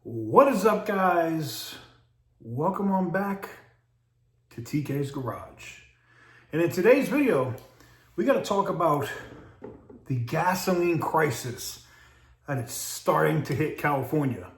What is up, guys? Welcome on back to TK's Garage. And in today's video, we got to talk about the gasoline crisis that is starting to hit California.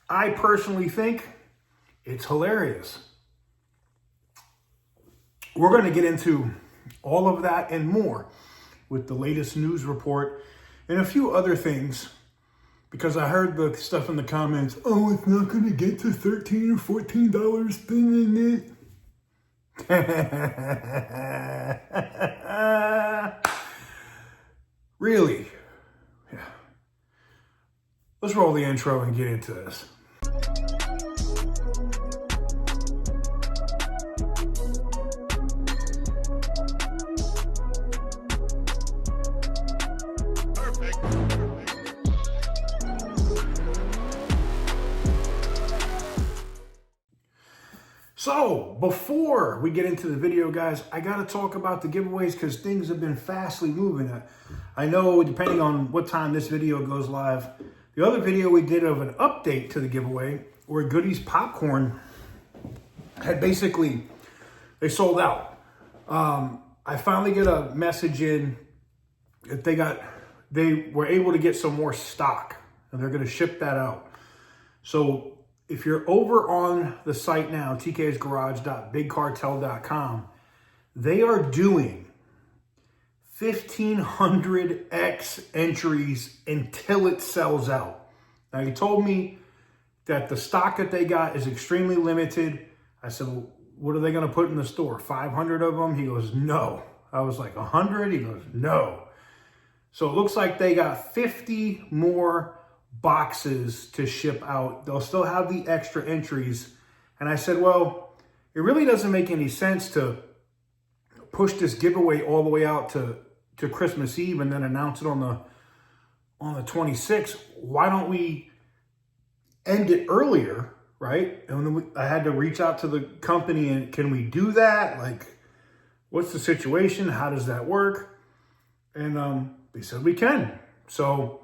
I personally think it's hilarious. We're going to get into all of that and more with the latest news report and a few other things. Because I heard the stuff in the comments, oh, it's not going to get to $13 or $14 spending it. Really? Yeah. Let's roll the intro and get into this. So, before we get into the video, guys, I got to talk about the giveaways because things have been fastly moving. I know, depending on what time this video goes live, the other video we did of an update to the giveaway where Goodies Popcorn had basically, they sold out. I finally get a message in that they were able to get some more stock and they're going to ship that out. So, if you're over on the site now, tk'sgarage.bigcartel.com, they are doing 1,500x entries until it sells out. Now, he told me that the stock that they got is extremely limited. I said, well, what are they going to put in the store? 500 of them? He goes, no. I was like, 100? He goes, no. So it looks like they got 50 more boxes to ship out. They'll still have the extra entries. And I said, well, it really doesn't make any sense to push this giveaway all the way out to Christmas Eve and then announce it on the 26th. Why don't we end it earlier, right? And then I had to reach out to the company and can we do that? Like, what's the situation? How does that work? And they said we can. So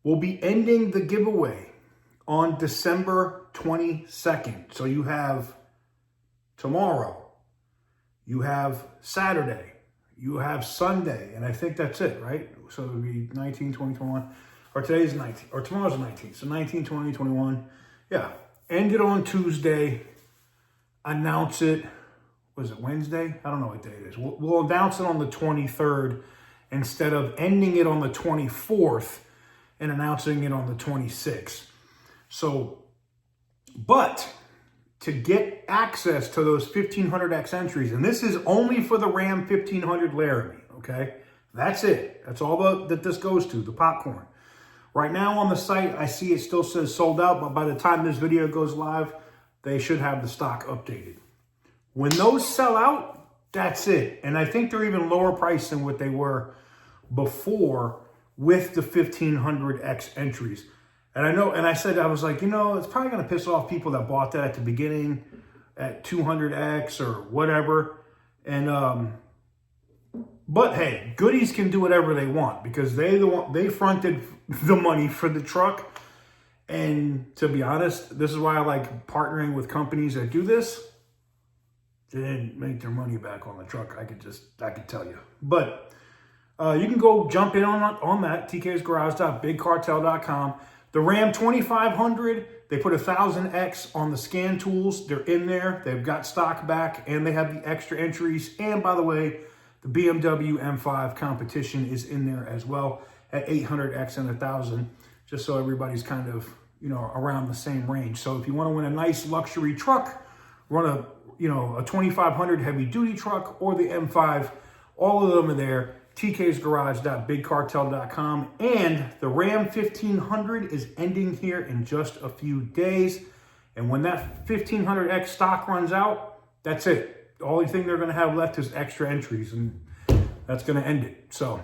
we'll be ending the giveaway on December 22nd. So you have tomorrow, you have Saturday, you have Sunday, and I think that's it, right? So it'll be 19, 20, 21, or today's 19, or tomorrow's the 19th. So 19, 20, 21. Yeah, end it on Tuesday, announce it, was it Wednesday? I don't know what day it is. We'll announce it on the 23rd instead of ending it on the 24th and announcing it on the 26th. So, but to get access to those 1,500x entries, and this is only for the Ram 1500 Laramie, okay? That's it. That's all that this goes to, the popcorn. Right now on the site, I see it still says sold out, but by the time this video goes live, they should have the stock updated. When those sell out, that's it. And I think they're even lower priced than what they were before with the 1,500x entries. And I know, and I said, I was like, it's probably going to piss off people that bought that at the beginning at 200x or whatever. And, but hey, Goodies can do whatever they want because they fronted the money for the truck. And to be honest, this is why I like partnering with companies that do this. They didn't make their money back on the truck. I could tell you, but you can go jump in on that, tk'sgarage.bigcartel.com. The Ram 2500, they put 1,000X on the scan tools. They're in there. They've got stock back, and they have the extra entries. And by the way, the Bmw M5 competition is in there as well at 800X and 1,000, just so everybody's kind of, around the same range. So if you want to win a nice luxury truck, run a 2500 heavy-duty truck or the M5, all of them are there. tk'sgarage.bigcartel.com, and the Ram 1500 is ending here in just a few days. And when that 1500X stock runs out, that's it. The only thing they're going to have left is extra entries, and that's going to end it. So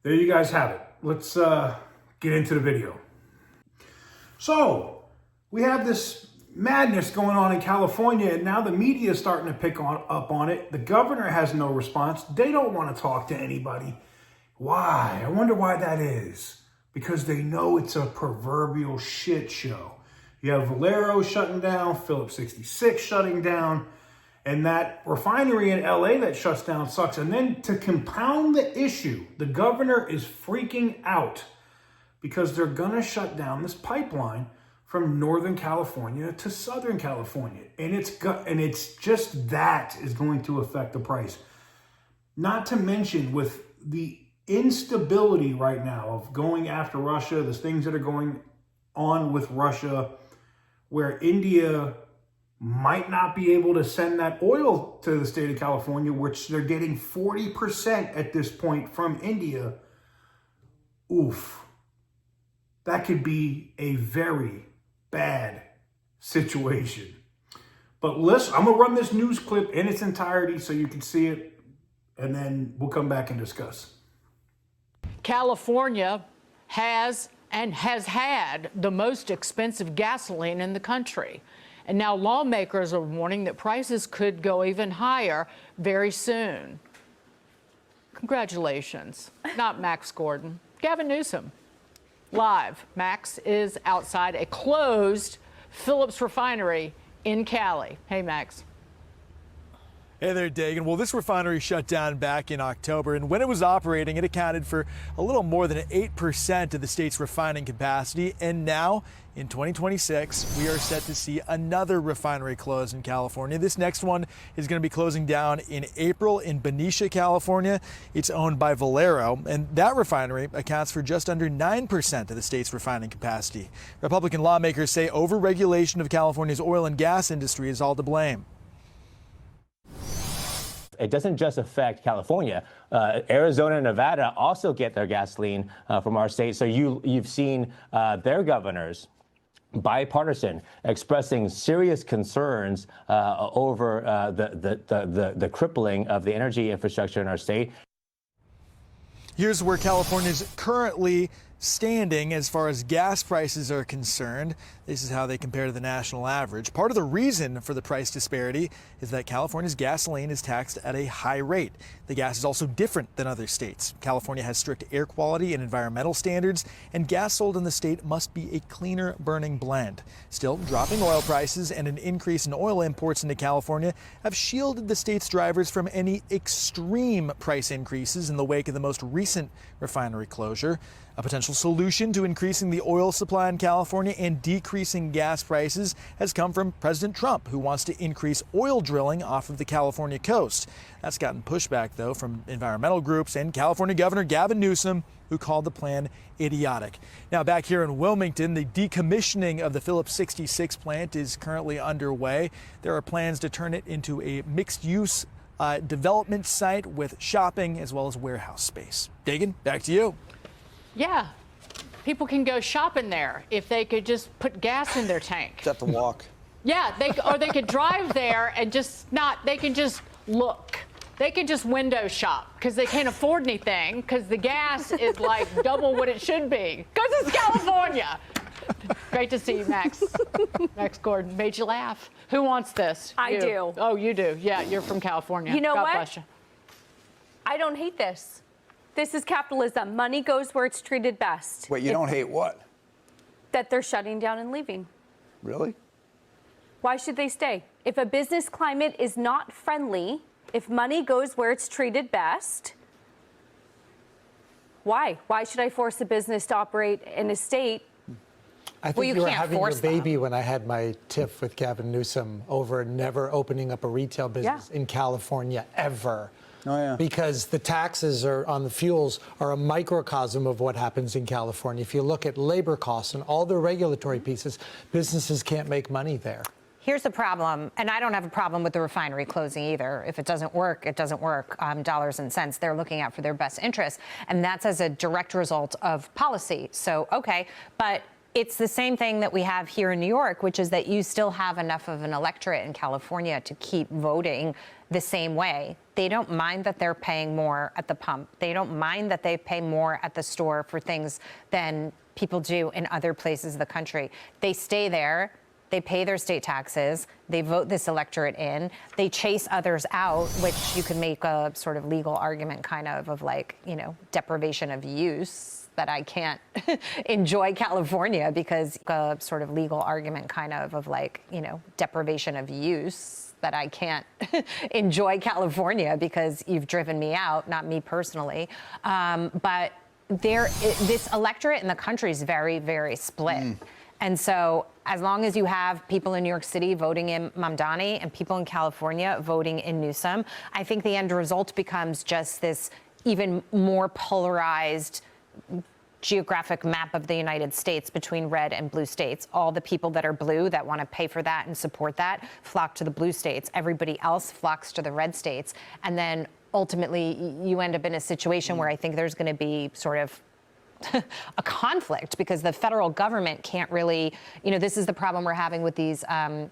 there you guys have it. Let's get into the video. So we have this madness going on in California, and now the media is starting to pick up on it. The governor has no response. They don't want to talk to anybody. Why? I wonder why that is. because they know it's a proverbial shit show. You have Valero shutting down, Phillips 66 shutting down, and that refinery in LA that shuts down sucks. And then to compound the issue, the governor is freaking out because they're gonna shut down this pipeline from Northern California to Southern California. And it's just that is going to affect the price. Not to mention with the instability right now of going after Russia, the things that are going on with Russia, where India might not be able to send that oil to the state of California, which they're getting 40% at this point from India. Oof. That could be a very bad situation. But listen, I'm going to run this news clip in its entirety so you can see it, and then we'll come back and discuss. California has had the most expensive gasoline in the country. And now lawmakers are warning that prices could go even higher very soon. Congratulations. Not Max Gordon. Gavin Newsom. Live. Max is outside a closed Phillips refinery in Cali. Hey, Max. Hey there, Dagan. Well, this refinery shut down back in October, and when it was operating, it accounted for a little more than 8% of the state's refining capacity. And now, in 2026, we are set to see another refinery close in California. This next one is going to be closing down in April in Benicia, California. It's owned by Valero, and that refinery accounts for just under 9% of the state's refining capacity. Republican lawmakers say overregulation of California's oil and gas industry is all to blame. It doesn't just affect California. Arizona and Nevada also get their gasoline from our state. So you've seen their governors, bipartisan, expressing serious concerns over the crippling of the energy infrastructure in our state. Here's where California is currently standing as far as gas prices are concerned. This is how they compare to the national average. Part of the reason for the price disparity is that California's gasoline is taxed at a high rate. The gas is also different than other states. California has strict air quality and environmental standards, and gas sold in the state must be a cleaner burning blend. Still, dropping oil prices and an increase in oil imports into California have shielded the state's drivers from any extreme price increases in the wake of the most recent refinery closure. A potential solution to increasing the oil supply in California and decreasing gas prices has come from President Trump, who wants to increase oil drilling off of the California coast. That's gotten pushback, though, from environmental groups and California Governor Gavin Newsom, who called the plan idiotic. Now, back here in Wilmington, the decommissioning of the Phillips 66 plant is currently underway. There are plans to turn it into a mixed-use development site with shopping as well as warehouse space. Dagan, back to you. Yeah, people can go shopping there if they could just put gas in their tank. Just have to walk. Yeah, they could drive there and they can just look. They can just window shop because they can't afford anything because the gas is like double what it should be because it's California. Great to see you, Max. Max Gordon. Made you laugh. Who wants this? I do. Oh, you do. Yeah, you're from California. You know God what? Bless you. I don't hate this. This is capitalism. Money goes where it's treated best. Wait, you don't hate what? That they're shutting down and leaving. Really? Why should they stay? If a business climate is not friendly, if money goes where it's treated best, why? Why should I force a business to operate in a state? I think you were having your baby when I had my tiff with Gavin Newsom over never opening up a retail business in California ever. Oh, yeah. Because the taxes on the fuels are a microcosm of what happens in California. If you look at labor costs and all the regulatory pieces, businesses can't make money there. Here's the problem, and I don't have a problem with the refinery closing either. If it doesn't work, it doesn't work. Dollars and cents, they're looking out for their best interests, and that's as a direct result of policy. So, okay, but it's the same thing that we have here in New York, which is that you still have enough of an electorate in California to keep voting the same way. They don't mind that they're paying more at the pump. They don't mind that they pay more at the store for things than people do in other places of the country. They stay there. They pay their state taxes. They vote this electorate in. They chase others out, which you can make a sort of legal argument kind of like, you know, deprivation of use. that I can't enjoy California because a sort of legal argument kind of like, you know, deprivation of use, that I can't enjoy California because you've driven me out, not me personally. But this electorate in the country is very, very split. And so as long as you have people in New York City voting in Mamdani and people in California voting in Newsom, I think the end result becomes just this even more polarized geographic map of the United States between red and blue states. All the people that are blue that want to pay for that and support that flock to the blue states. Everybody else flocks to the red states. And then ultimately you end up in a situation where I think there's going to be sort of a conflict because the federal government can't really, you know, this is the problem we're having with these,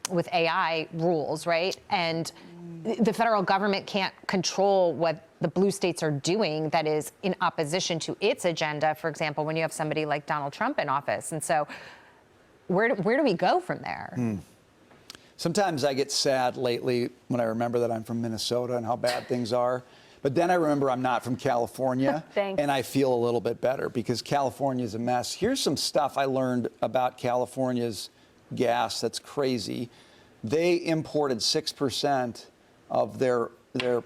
with AI rules, right? And the federal government can't control what the blue states are doing that is in opposition to its agenda, for example, when you have somebody like Donald Trump in office. And so where do we go from there? Sometimes I get sad lately when I remember that I'm from Minnesota and how bad things are. But then I remember I'm not from California, and I feel a little bit better because California is a mess. Here's some stuff I learned about California's gas that's crazy. They imported 6% of their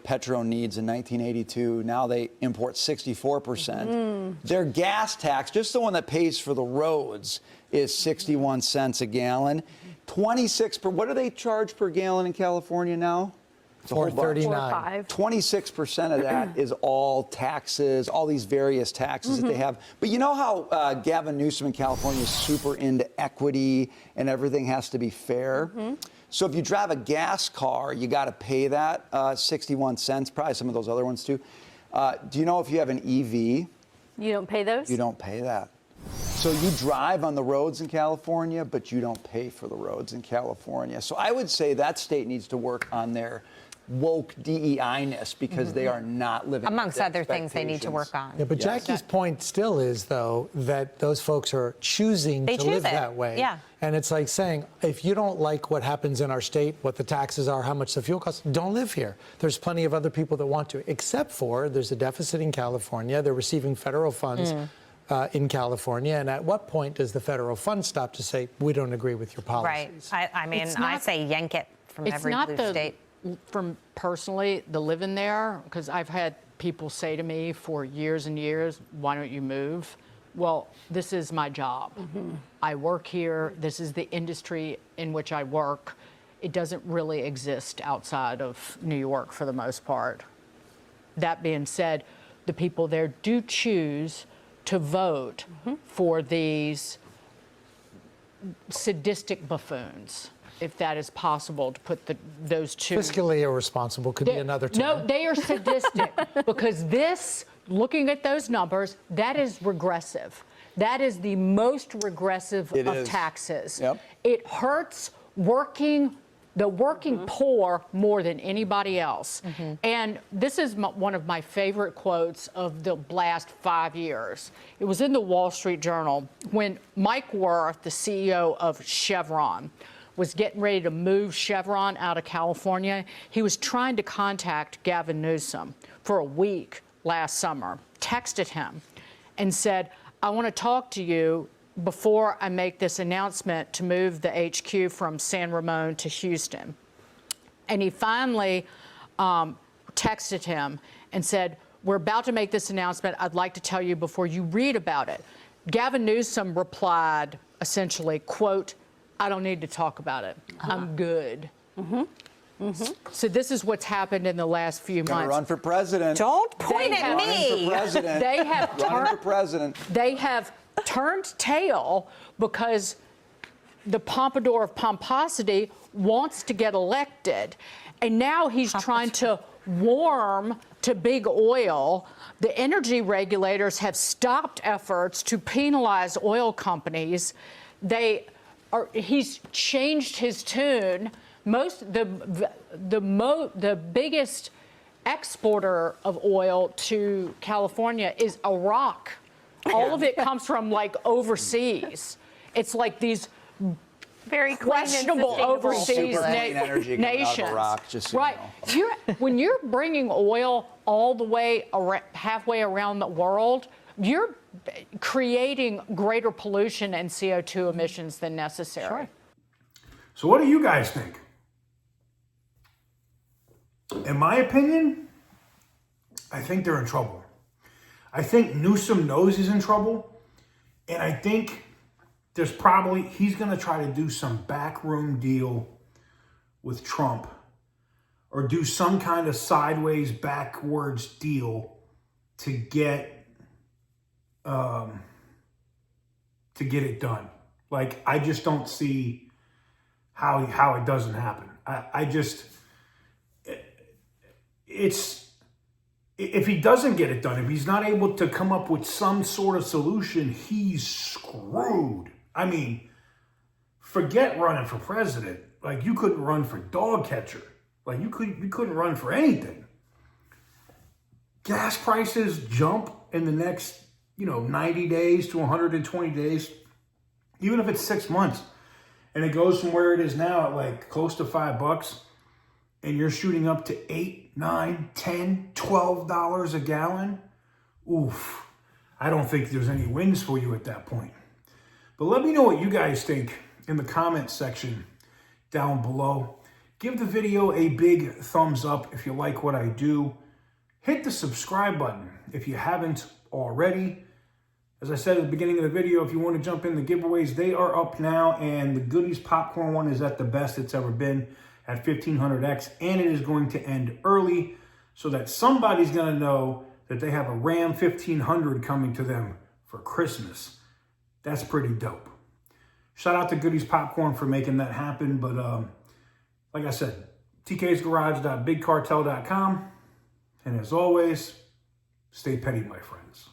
petro needs in 1982. Now they import 64%. Their gas tax, just the one that pays for the roads, is 61 cents a gallon. 26 per, what do they charge per gallon in California now? It's $4.39. 26% of that is all taxes, all these various taxes that they have. But you know how Gavin Newsom in California is super into equity and everything has to be fair? So if you drive a gas car, you got to pay that 61 cents, probably some of those other ones too. Do you know if you have an EV? You don't pay those? You don't pay that. So you drive on the roads in California, but you don't pay for the roads in California. So I would say that state needs to work on their woke DEI-ness because they are not living amongst other things they need to work on. Yeah, but Jackie's point still is, though, that those folks are choosing to live that way. Yeah. And it's like saying, if you don't like what happens in our state, what the taxes are, how much the fuel costs, don't live here. There's plenty of other people that want to, except for there's a deficit in California. They're receiving federal funds in California. And at what point does the federal fund stop to say, we don't agree with your policies? Right. I mean, I say yank it from every blue state. From personally, the living there, because I've had people say to me for years and years, why don't you move? Well, this is my job. I work here. This is the industry in which I work. It doesn't really exist outside of New York for the most part. That being said, the people there do choose to vote for these sadistic buffoons, if that is possible to put those two. Fiscally irresponsible could be another term. No, they are sadistic because this, looking at those numbers, that is regressive. That is the most regressive of taxes. It hurts the working poor more than anybody else. And this is one of my favorite quotes of the last 5 years. It was in the Wall Street Journal when Mike Wirth, the CEO of Chevron, was getting ready to move Chevron out of California. He was trying to contact Gavin Newsom for a week last summer, texted him and said, I want to talk to you before I make this announcement to move the HQ from San Ramon to Houston. And he finally texted him and said, we're about to make this announcement. I'd like to tell you before you read about it. Gavin Newsom replied essentially, quote, I don't need to talk about it. I'm good. So this is what's happened in the last few months. Run for president. Don't point at me. Run for president. They have Run for president. They have turned tail because the pompadour of pomposity wants to get elected. And now he's trying to warm to big oil. The energy regulators have stopped efforts to penalize oil companies. He's changed his tune. The biggest exporter of oil to California is Iraq. All of it comes from like overseas. It's like these very questionable overseas nations. Iraq, just so right. You know. When you're bringing oil all the way halfway around the world, you're creating greater pollution and CO2 emissions than necessary. Sure. So what do you guys think? In my opinion, I think they're in trouble. I think Newsom knows he's in trouble. And I think he's going to try to do some backroom deal with Trump or do some kind of sideways, backwards deal to get it done. Like, I just don't see how it doesn't happen. If he doesn't get it done, if he's not able to come up with some sort of solution, he's screwed. I mean, forget running for president. Like, you couldn't run for dog catcher. Like, you couldn't run for anything. Gas prices jump in the next, 90 days to 120 days, even if it's 6 months, and it goes from where it is now at like close to $5, and you're shooting up to $8, $9, $10, $12 a gallon. Oof. I don't think there's any wins for you at that point. But let me know what you guys think in the comments section down below. Give the video a big thumbs up if you like what I do. Hit the subscribe button if you haven't already. As I said at the beginning of the video, if you want to jump in the giveaways, they are up now, and the Goodies popcorn one is at the best it's ever been at 1500X, and it is going to end early so that somebody's going to know that they have a Ram 1500 coming to them for Christmas. That's pretty dope. Shout out to Goodies Popcorn for making that happen. But like I said, tk'sgarage.bigcartel.com. And as always, stay petty, my friends.